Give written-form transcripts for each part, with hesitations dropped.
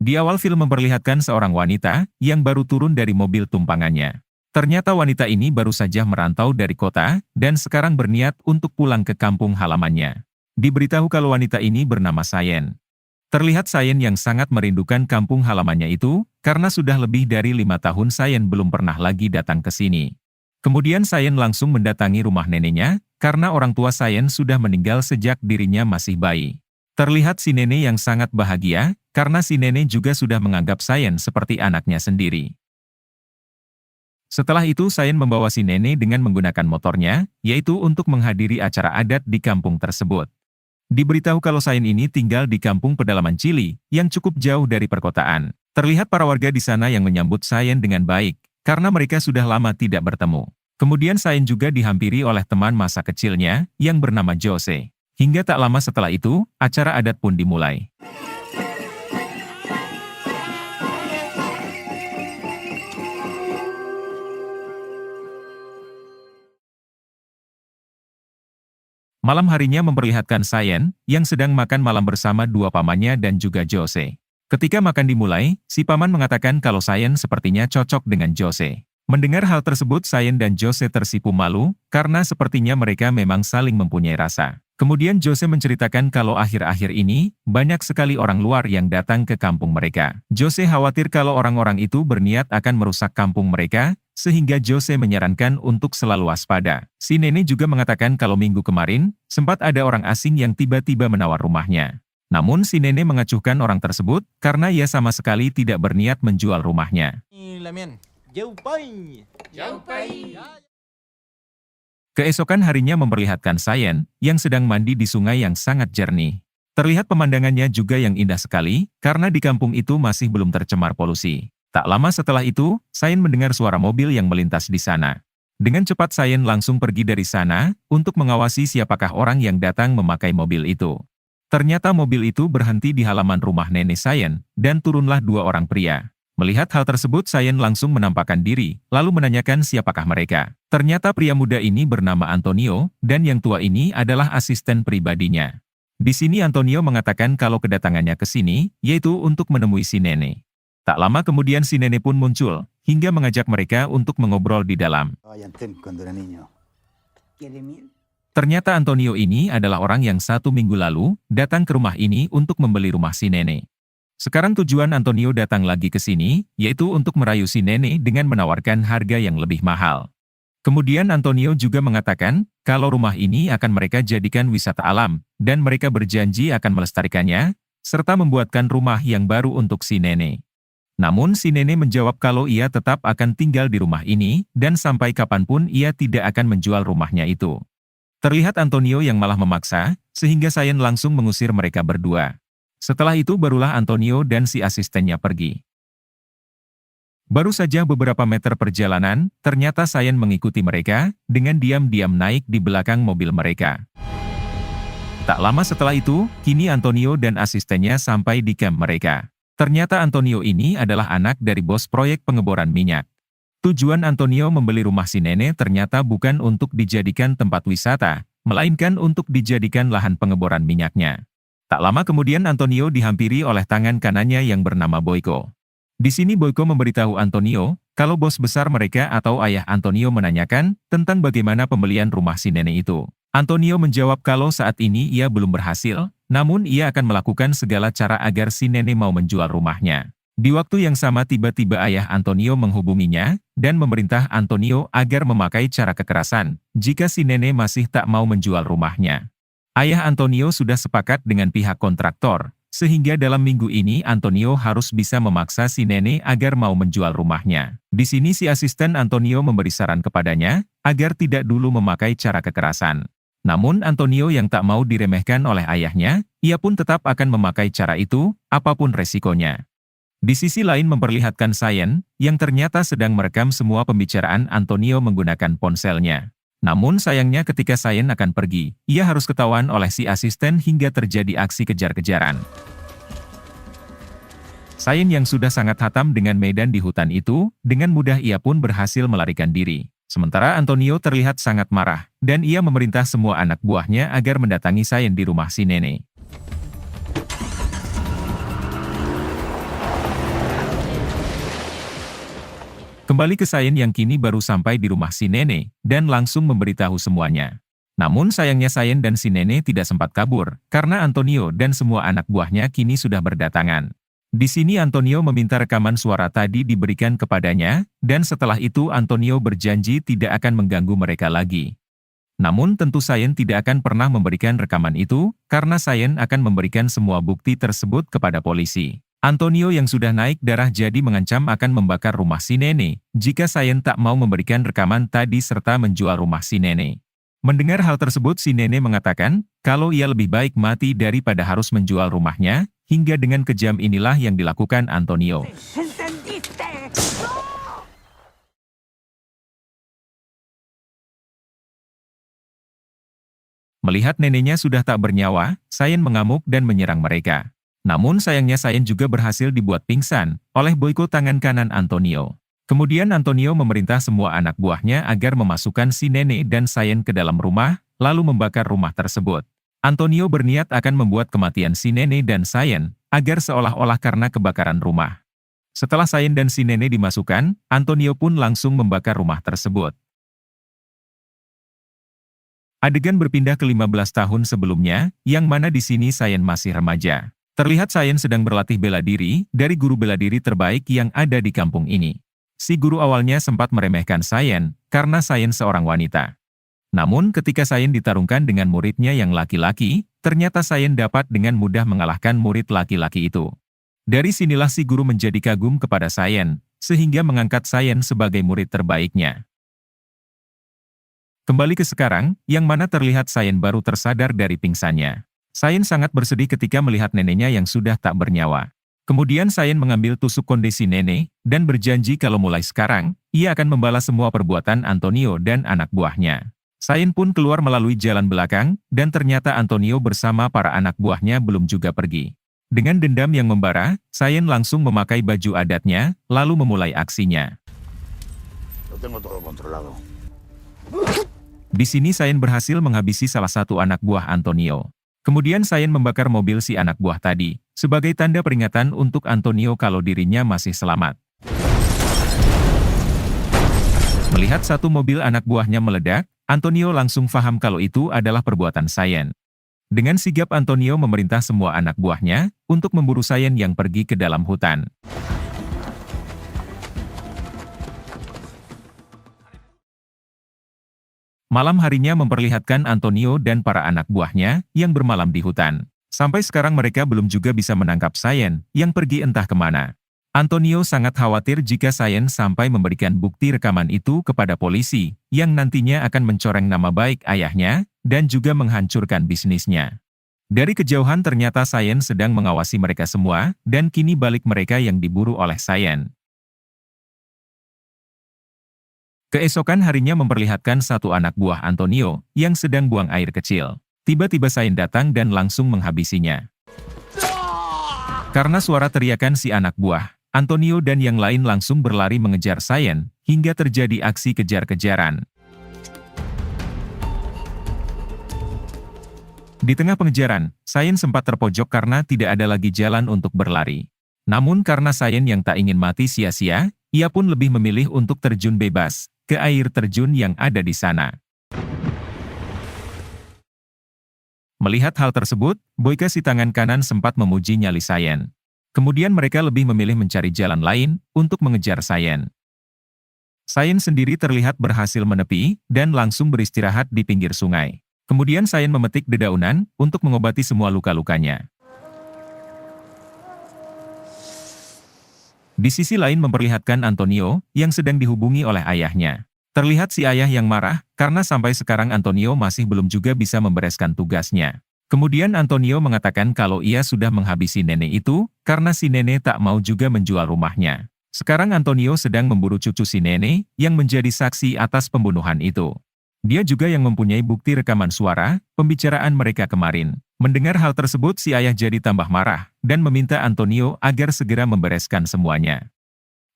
Di awal film memperlihatkan seorang wanita yang baru turun dari mobil tumpangannya. Ternyata wanita ini baru saja merantau dari kota dan sekarang berniat untuk pulang ke kampung halamannya. Diberitahu kalau wanita ini bernama Sayen. Terlihat Sayen yang sangat merindukan kampung halamannya itu, karena sudah lebih dari 5 tahun Sayen belum pernah lagi datang ke sini. Kemudian Sayen langsung mendatangi rumah neneknya, karena orang tua Sayen sudah meninggal sejak dirinya masih bayi. Terlihat si nenek yang sangat bahagia, karena si nenek juga sudah menganggap Sayen seperti anaknya sendiri. Setelah itu Sayen membawa si nenek dengan menggunakan motornya, yaitu untuk menghadiri acara adat di kampung tersebut. Diberitahu kalau Sayen ini tinggal di kampung pedalaman Cili, yang cukup jauh dari perkotaan. Terlihat para warga di sana yang menyambut Sayen dengan baik, karena mereka sudah lama tidak bertemu. Kemudian Sayen juga dihampiri oleh teman masa kecilnya, yang bernama Jose. Hingga tak lama setelah itu, acara adat pun dimulai. Malam harinya memperlihatkan Sayen, yang sedang makan malam bersama dua pamannya dan juga Jose. Ketika makan dimulai, si paman mengatakan kalau Sayen sepertinya cocok dengan Jose. Mendengar hal tersebut Sayen dan Jose tersipu malu, karena sepertinya mereka memang saling mempunyai rasa. Kemudian Jose menceritakan kalau akhir-akhir ini, banyak sekali orang luar yang datang ke kampung mereka. Jose khawatir kalau orang-orang itu berniat akan merusak kampung mereka, sehingga Jose menyarankan untuk selalu waspada. Si nenek juga mengatakan kalau minggu kemarin, sempat ada orang asing yang tiba-tiba menawar rumahnya. Namun si nenek mengacuhkan orang tersebut, karena ia sama sekali tidak berniat menjual rumahnya. Keesokan harinya memperlihatkan Sayen, yang sedang mandi di sungai yang sangat jernih. Terlihat pemandangannya juga yang indah sekali, karena di kampung itu masih belum tercemar polusi. Tak lama setelah itu, Sayen mendengar suara mobil yang melintas di sana. Dengan cepat Sayen langsung pergi dari sana, untuk mengawasi siapakah orang yang datang memakai mobil itu. Ternyata mobil itu berhenti di halaman rumah nenek Sayen, dan turunlah dua orang pria. Melihat hal tersebut Sayen langsung menampakkan diri, lalu menanyakan siapakah mereka. Ternyata pria muda ini bernama Antonio, dan yang tua ini adalah asisten pribadinya. Di sini Antonio mengatakan kalau kedatangannya ke sini, yaitu untuk menemui si nenek. Tak lama kemudian si nenek pun muncul, hingga mengajak mereka untuk mengobrol di dalam. Ternyata Antonio ini adalah orang yang 1 minggu lalu, datang ke rumah ini untuk membeli rumah si nenek. Sekarang tujuan Antonio datang lagi ke sini, yaitu untuk merayu si nenek dengan menawarkan harga yang lebih mahal. Kemudian Antonio juga mengatakan, kalau rumah ini akan mereka jadikan wisata alam, dan mereka berjanji akan melestarikannya, serta membuatkan rumah yang baru untuk si nenek. Namun si nenek menjawab kalau ia tetap akan tinggal di rumah ini, dan sampai kapanpun ia tidak akan menjual rumahnya itu. Terlihat Antonio yang malah memaksa, sehingga Sayen langsung mengusir mereka berdua. Setelah itu barulah Antonio dan si asistennya pergi. Baru saja beberapa meter perjalanan, ternyata Sayen mengikuti mereka, dengan diam-diam naik di belakang mobil mereka. Tak lama setelah itu, kini Antonio dan asistennya sampai di kamp mereka. Ternyata Antonio ini adalah anak dari bos proyek pengeboran minyak. Tujuan Antonio membeli rumah si nenek ternyata bukan untuk dijadikan tempat wisata, melainkan untuk dijadikan lahan pengeboran minyaknya. Tak lama kemudian Antonio dihampiri oleh tangan kanannya yang bernama Boyko. Di sini Boyko memberitahu Antonio, kalau bos besar mereka atau ayah Antonio menanyakan tentang bagaimana pembelian rumah si nenek itu. Antonio menjawab kalau saat ini ia belum berhasil, namun ia akan melakukan segala cara agar si nenek mau menjual rumahnya. Di waktu yang sama tiba-tiba ayah Antonio menghubunginya, dan memerintah Antonio agar memakai cara kekerasan, jika si nenek masih tak mau menjual rumahnya. Ayah Antonio sudah sepakat dengan pihak kontraktor, sehingga dalam minggu ini Antonio harus bisa memaksa si nenek agar mau menjual rumahnya. Di sini si asisten Antonio memberi saran kepadanya, agar tidak dulu memakai cara kekerasan. Namun Antonio yang tak mau diremehkan oleh ayahnya, ia pun tetap akan memakai cara itu, apapun resikonya. Di sisi lain memperlihatkan Sayen, yang ternyata sedang merekam semua pembicaraan Antonio menggunakan ponselnya. Namun sayangnya ketika Sayen akan pergi, ia harus ketahuan oleh si asisten hingga terjadi aksi kejar-kejaran. Sayen yang sudah sangat hatam dengan medan di hutan itu, dengan mudah ia pun berhasil melarikan diri. Sementara Antonio terlihat sangat marah, dan ia memerintah semua anak buahnya agar mendatangi Sayen di rumah si nenek. Kembali ke Sayen yang kini baru sampai di rumah si nenek, dan langsung memberitahu semuanya. Namun sayangnya Sayen dan si nenek tidak sempat kabur, karena Antonio dan semua anak buahnya kini sudah berdatangan. Di sini Antonio meminta rekaman suara tadi diberikan kepadanya, dan setelah itu Antonio berjanji tidak akan mengganggu mereka lagi. Namun tentu Sayen tidak akan pernah memberikan rekaman itu, karena Sayen akan memberikan semua bukti tersebut kepada polisi. Antonio yang sudah naik darah jadi mengancam akan membakar rumah si nenek, jika Sayen tak mau memberikan rekaman tadi serta menjual rumah si nenek. Mendengar hal tersebut si nenek mengatakan, kalau ia lebih baik mati daripada harus menjual rumahnya, hingga dengan kejam inilah yang dilakukan Antonio. Melihat neneknya sudah tak bernyawa, Sayen mengamuk dan menyerang mereka. Namun sayangnya Sayen juga berhasil dibuat pingsan oleh Boyko tangan kanan Antonio. Kemudian Antonio memerintah semua anak buahnya agar memasukkan si nenek dan Sayen ke dalam rumah, lalu membakar rumah tersebut. Antonio berniat akan membuat kematian si nenek dan Sayen, agar seolah-olah karena kebakaran rumah. Setelah Sayen dan si nenek dimasukkan, Antonio pun langsung membakar rumah tersebut. Adegan berpindah ke 15 tahun sebelumnya, yang mana di sini Sayen masih remaja. Terlihat Sayen sedang berlatih bela diri dari guru bela diri terbaik yang ada di kampung ini. Si guru awalnya sempat meremehkan Sayen, karena Sayen seorang wanita. Namun ketika Sayen ditarungkan dengan muridnya yang laki-laki, ternyata Sayen dapat dengan mudah mengalahkan murid laki-laki itu. Dari sinilah si guru menjadi kagum kepada Sayen, sehingga mengangkat Sayen sebagai murid terbaiknya. Kembali ke sekarang, yang mana terlihat Sayen baru tersadar dari pingsannya. Sayen sangat bersedih ketika melihat neneknya yang sudah tak bernyawa. Kemudian Sayen mengambil tusuk kondisi nenek, dan berjanji kalau mulai sekarang, ia akan membalas semua perbuatan Antonio dan anak buahnya. Sayen pun keluar melalui jalan belakang, dan ternyata Antonio bersama para anak buahnya belum juga pergi. Dengan dendam yang membara, Sayen langsung memakai baju adatnya, lalu memulai aksinya. Di sini Sayen berhasil menghabisi salah satu anak buah Antonio. Kemudian Sayen membakar mobil si anak buah tadi, sebagai tanda peringatan untuk Antonio kalau dirinya masih selamat. Melihat satu mobil anak buahnya meledak, Antonio langsung paham kalau itu adalah perbuatan Sayen. Dengan sigap Antonio memerintah semua anak buahnya untuk memburu Sayen yang pergi ke dalam hutan. Malam harinya memperlihatkan Antonio dan para anak buahnya yang bermalam di hutan. Sampai sekarang mereka belum juga bisa menangkap Sayen yang pergi entah kemana. Antonio sangat khawatir jika Sayen sampai memberikan bukti rekaman itu kepada polisi, yang nantinya akan mencoreng nama baik ayahnya, dan juga menghancurkan bisnisnya. Dari kejauhan ternyata Sayen sedang mengawasi mereka semua, dan kini balik mereka yang diburu oleh Sayen. Keesokan harinya memperlihatkan satu anak buah Antonio yang sedang buang air kecil. Tiba-tiba Sayen datang dan langsung menghabisinya. Karena suara teriakan si anak buah, Antonio dan yang lain langsung berlari mengejar Sayen, hingga terjadi aksi kejar-kejaran. Di tengah pengejaran, Sayen sempat terpojok karena tidak ada lagi jalan untuk berlari. Namun karena Sayen yang tak ingin mati sia-sia, ia pun lebih memilih untuk terjun bebas ke air terjun yang ada di sana. Melihat hal tersebut, Boyka si tangan kanan sempat memuji nyali Sayen. Kemudian mereka lebih memilih mencari jalan lain untuk mengejar Sayen. Sayen sendiri terlihat berhasil menepi dan langsung beristirahat di pinggir sungai. Kemudian Sayen memetik dedaunan untuk mengobati semua luka-lukanya. Di sisi lain memperlihatkan Antonio yang sedang dihubungi oleh ayahnya. Terlihat si ayah yang marah karena sampai sekarang Antonio masih belum juga bisa membereskan tugasnya. Kemudian Antonio mengatakan kalau ia sudah menghabisi nenek itu karena si nenek tak mau juga menjual rumahnya. Sekarang Antonio sedang memburu cucu si nenek yang menjadi saksi atas pembunuhan itu. Dia juga yang mempunyai bukti rekaman suara pembicaraan mereka kemarin. Mendengar hal tersebut si ayah jadi tambah marah dan meminta Antonio agar segera membereskan semuanya.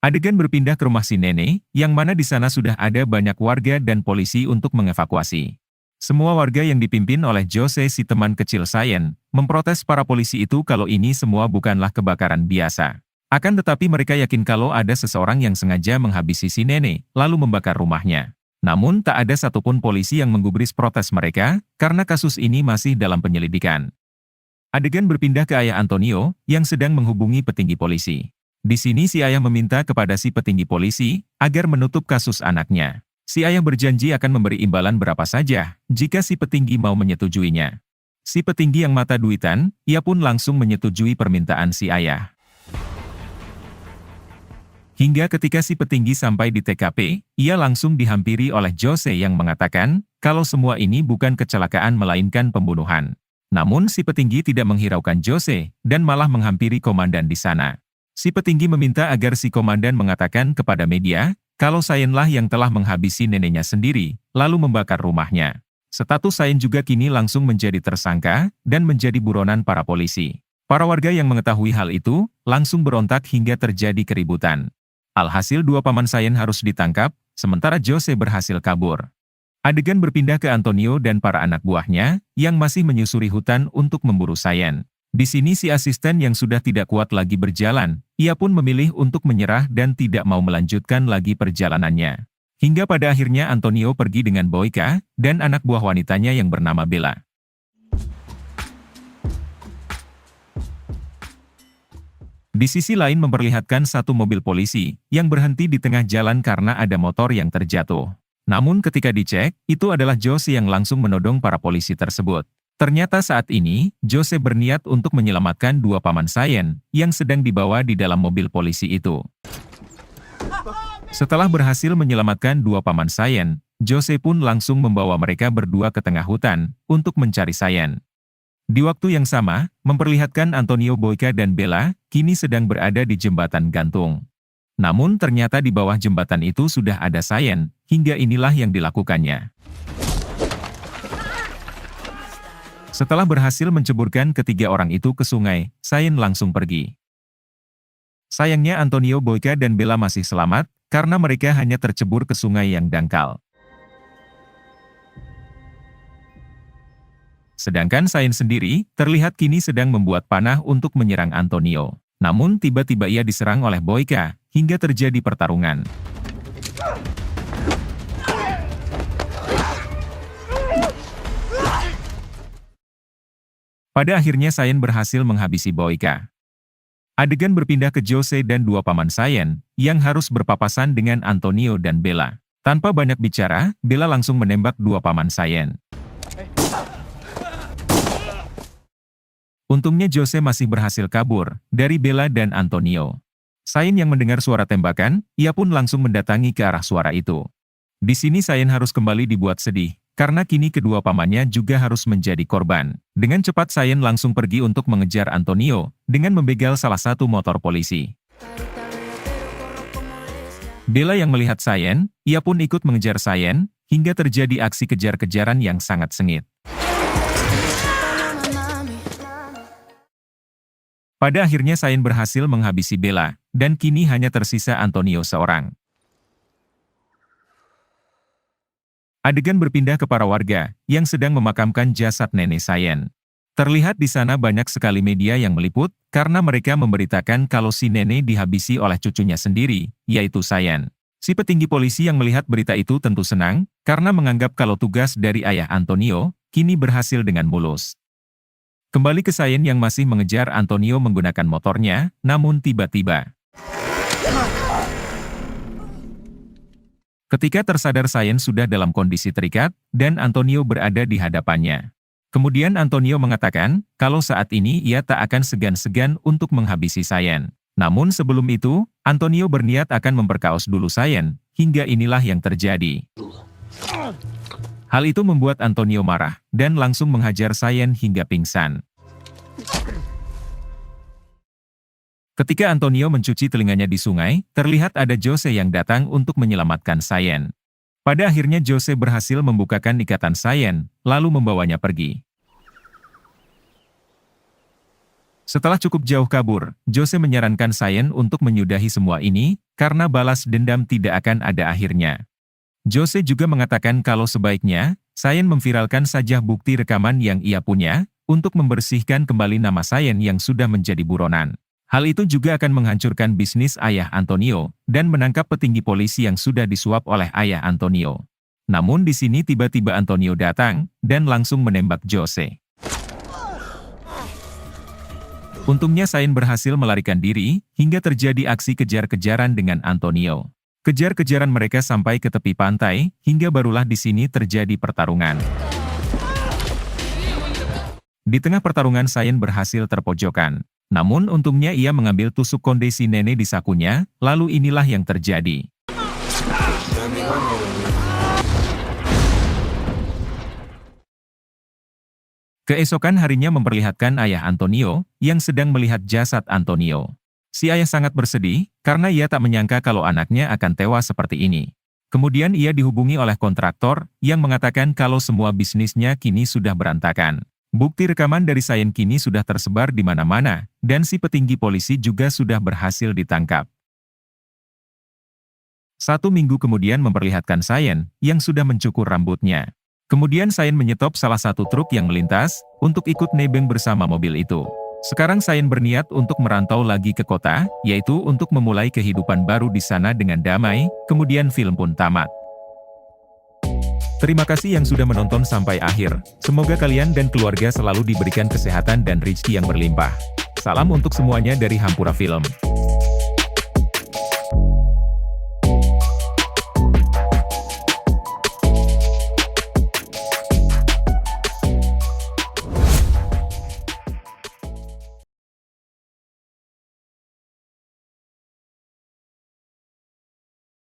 Adegan berpindah ke rumah si nenek, yang mana di sana sudah ada banyak warga dan polisi untuk mengevakuasi. Semua warga yang dipimpin oleh Jose si teman kecil Sayen, memprotes para polisi itu kalau ini semua bukanlah kebakaran biasa. Akan tetapi mereka yakin kalau ada seseorang yang sengaja menghabisi si nenek, lalu membakar rumahnya. Namun tak ada satupun polisi yang menggubris protes mereka, karena kasus ini masih dalam penyelidikan. Adegan berpindah ke ayah Antonio, yang sedang menghubungi petinggi polisi. Di sini si ayah meminta kepada si petinggi polisi, agar menutup kasus anaknya. Si ayah berjanji akan memberi imbalan berapa saja, jika si petinggi mau menyetujuinya. Si petinggi yang mata duitan, ia pun langsung menyetujui permintaan si ayah. Hingga ketika si petinggi sampai di TKP, ia langsung dihampiri oleh Jose yang mengatakan, kalau semua ini bukan kecelakaan melainkan pembunuhan. Namun si petinggi tidak menghiraukan Jose, dan malah menghampiri komandan di sana. Si petinggi meminta agar si komandan mengatakan kepada media, kalau Sayenlah yang telah menghabisi neneknya sendiri, lalu membakar rumahnya. Status Sayen juga kini langsung menjadi tersangka, dan menjadi buronan para polisi. Para warga yang mengetahui hal itu, langsung berontak hingga terjadi keributan. Alhasil dua paman Sayen harus ditangkap, sementara Jose berhasil kabur. Adegan berpindah ke Antonio dan para anak buahnya, yang masih menyusuri hutan untuk memburu Sayen. Di sini si asisten yang sudah tidak kuat lagi berjalan, ia pun memilih untuk menyerah dan tidak mau melanjutkan lagi perjalanannya. Hingga pada akhirnya Antonio pergi dengan Boyka, dan anak buah wanitanya yang bernama Bella. Di sisi lain memperlihatkan satu mobil polisi, yang berhenti di tengah jalan karena ada motor yang terjatuh. Namun ketika dicek, itu adalah Jose yang langsung menodong para polisi tersebut. Ternyata saat ini, Jose berniat untuk menyelamatkan dua paman Sayen, yang sedang dibawa di dalam mobil polisi itu. Setelah berhasil menyelamatkan dua paman Sayen, Jose pun langsung membawa mereka berdua ke tengah hutan, untuk mencari Sayen. Di waktu yang sama, memperlihatkan Antonio, Boyka dan Bella, kini sedang berada di jembatan gantung. Namun ternyata di bawah jembatan itu sudah ada Sayen, hingga inilah yang dilakukannya. Setelah berhasil menceburkan ketiga orang itu ke sungai, Sayen langsung pergi. Sayangnya Antonio, Boyka dan Bella masih selamat, karena mereka hanya tercebur ke sungai yang dangkal. Sedangkan Sayen sendiri, terlihat kini sedang membuat panah untuk menyerang Antonio. Namun tiba-tiba ia diserang oleh Boyka, hingga terjadi pertarungan. Pada akhirnya Sayen berhasil menghabisi Boyka. Adegan berpindah ke Jose dan dua paman Sayen, yang harus berpapasan dengan Antonio dan Bella. Tanpa banyak bicara, Bella langsung menembak dua paman Sayen. Untungnya Jose masih berhasil kabur dari Bella dan Antonio. Sayen yang mendengar suara tembakan, ia pun langsung mendatangi ke arah suara itu. Di sini Sayen harus kembali dibuat sedih, karena kini kedua pamannya juga harus menjadi korban. Dengan cepat Sayen langsung pergi untuk mengejar Antonio, dengan membegal salah satu motor polisi. Bella yang melihat Sayen, ia pun ikut mengejar Sayen, hingga terjadi aksi kejar-kejaran yang sangat sengit. Pada akhirnya Sayen berhasil menghabisi Bella, dan kini hanya tersisa Antonio seorang. Adegan berpindah ke para warga, yang sedang memakamkan jasad nenek Sayen. Terlihat di sana banyak sekali media yang meliput, karena mereka memberitakan kalau si nenek dihabisi oleh cucunya sendiri, yaitu Sayen. Si petinggi polisi yang melihat berita itu tentu senang, karena menganggap kalau tugas dari ayah Antonio, kini berhasil dengan mulus. Kembali ke Sayen yang masih mengejar Antonio menggunakan motornya, namun tiba-tiba. Ketika tersadar Sayen sudah dalam kondisi terikat, dan Antonio berada di hadapannya. Kemudian Antonio mengatakan, kalau saat ini ia tak akan segan-segan untuk menghabisi Sayen. Namun sebelum itu, Antonio berniat akan memperkaos dulu Sayen, hingga inilah yang terjadi. Hal itu membuat Antonio marah, dan langsung menghajar Sayen hingga pingsan. Ketika Antonio mencuci telinganya di sungai, terlihat ada Jose yang datang untuk menyelamatkan Sayen. Pada akhirnya Jose berhasil membukakan ikatan Sayen, lalu membawanya pergi. Setelah cukup jauh kabur, Jose menyarankan Sayen untuk menyudahi semua ini, karena balas dendam tidak akan ada akhirnya. Jose juga mengatakan kalau sebaiknya, Sayen memviralkan saja bukti rekaman yang ia punya, untuk membersihkan kembali nama Sayen yang sudah menjadi buronan. Hal itu juga akan menghancurkan bisnis ayah Antonio, dan menangkap petinggi polisi yang sudah disuap oleh ayah Antonio. Namun di sini tiba-tiba Antonio datang, dan langsung menembak Jose. Untungnya Sain berhasil melarikan diri, hingga terjadi aksi kejar-kejaran dengan Antonio. Kejar-kejaran mereka sampai ke tepi pantai, hingga barulah di sini terjadi pertarungan. Di tengah pertarungan Sain berhasil terpojokan. Namun untungnya ia mengambil tusuk konde si nenek di sakunya, lalu inilah yang terjadi. Keesokan harinya memperlihatkan ayah Antonio, yang sedang melihat jasad Antonio. Si ayah sangat bersedih, karena ia tak menyangka kalau anaknya akan tewas seperti ini. Kemudian ia dihubungi oleh kontraktor, yang mengatakan kalau semua bisnisnya kini sudah berantakan. Bukti rekaman dari Sain kini sudah tersebar di mana-mana, dan si petinggi polisi juga sudah berhasil ditangkap. 1 minggu kemudian memperlihatkan Sain, yang sudah mencukur rambutnya. Kemudian Sain menyetop salah satu truk yang melintas, untuk ikut nebeng bersama mobil itu. Sekarang Sain berniat untuk merantau lagi ke kota, yaitu untuk memulai kehidupan baru di sana dengan damai, kemudian film pun tamat. Terima kasih yang sudah menonton sampai akhir. Semoga kalian dan keluarga selalu diberikan kesehatan dan rezeki yang berlimpah. Salam untuk semuanya dari Hampura Film.